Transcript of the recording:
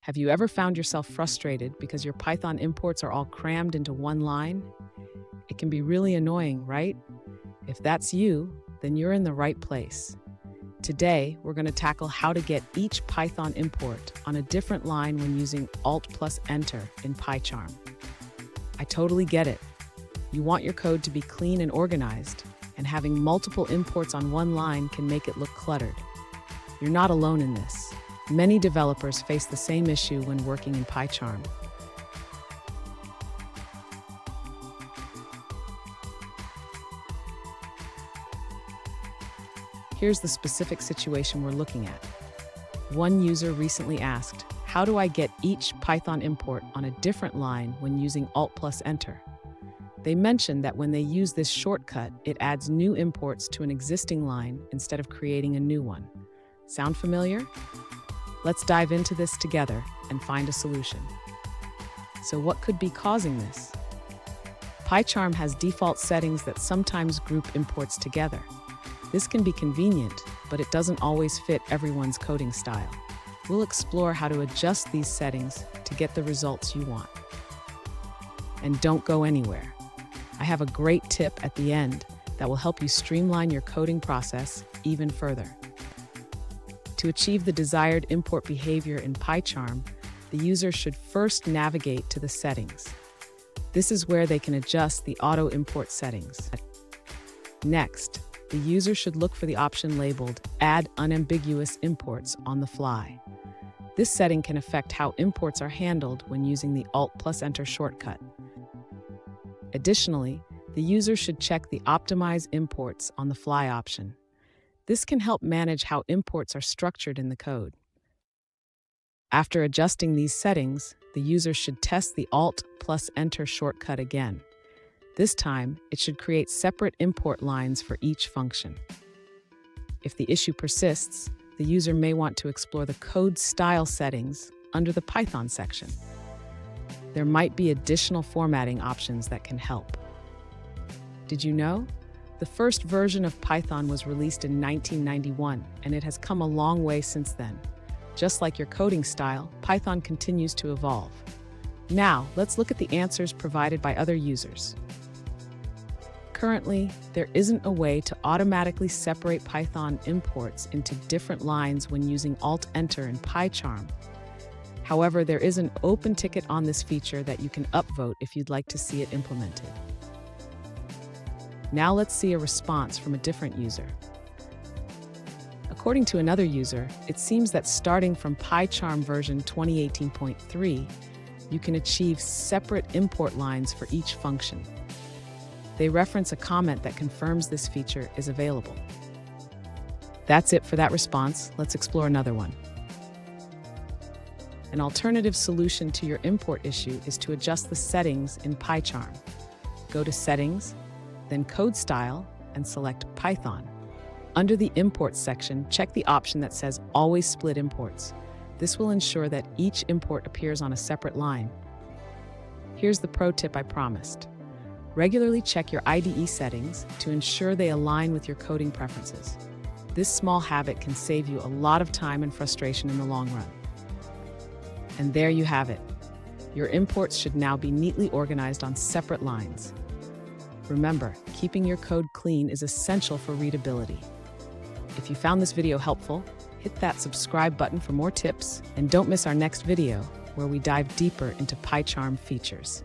Have you ever found yourself frustrated because your Python imports are all crammed into one line? It can be really annoying, right? If that's you, then you're in the right place. Today, we're going to tackle how to get each Python import on a different line when using Alt+Enter in PyCharm. I totally get it. You want your code to be clean and organized, and having multiple imports on one line can make it look cluttered. You're not alone in this. Many developers face the same issue when working in PyCharm. Here's the specific situation we're looking at. One user recently asked, how do I get each Python import on a different line when using Alt+Enter? They mentioned that when they use this shortcut, it adds new imports to an existing line instead of creating a new one. Sound familiar? Let's dive into this together and find a solution. So what could be causing this? PyCharm has default settings that sometimes group imports together. This can be convenient, but it doesn't always fit everyone's coding style. We'll explore how to adjust these settings to get the results you want. And don't go anywhere. I have a great tip at the end that will help you streamline your coding process even further. To achieve the desired import behavior in PyCharm, the user should first navigate to the settings. This is where they can adjust the auto import settings. Next, the user should look for the option labeled Add Unambiguous Imports on the fly. This setting can affect how imports are handled when using the Alt+Enter shortcut. Additionally, the user should check the Optimize Imports on the fly option. This can help manage how imports are structured in the code. After adjusting these settings, the user should test the Alt+Enter shortcut again. This time, it should create separate import lines for each function. If the issue persists, the user may want to explore the code style settings under the Python section. There might be additional formatting options that can help. Did you know? The first version of Python was released in 1991, and it has come a long way since then. Just like your coding style, Python continues to evolve. Now, let's look at the answers provided by other users. Currently, there isn't a way to automatically separate Python imports into different lines when using Alt+Enter in PyCharm. However, there is an open ticket on this feature that you can upvote if you'd like to see it implemented. Now let's see a response from a different user. According to another user, it seems that starting from PyCharm version 2018.3, you can achieve separate import lines for each function. They reference a comment that confirms this feature is available. That's it for that response. Let's explore another one. An alternative solution to your import issue is to adjust the settings in PyCharm. Go to Settings, then Code Style, and select Python. Under the Imports section, check the option that says Always Split Imports. This will ensure that each import appears on a separate line. Here's the pro tip I promised. Regularly check your IDE settings to ensure they align with your coding preferences. This small habit can save you a lot of time and frustration in the long run. And there you have it. Your imports should now be neatly organized on separate lines. Remember, keeping your code clean is essential for readability. If you found this video helpful, hit that subscribe button for more tips, and don't miss our next video, where we dive deeper into PyCharm features.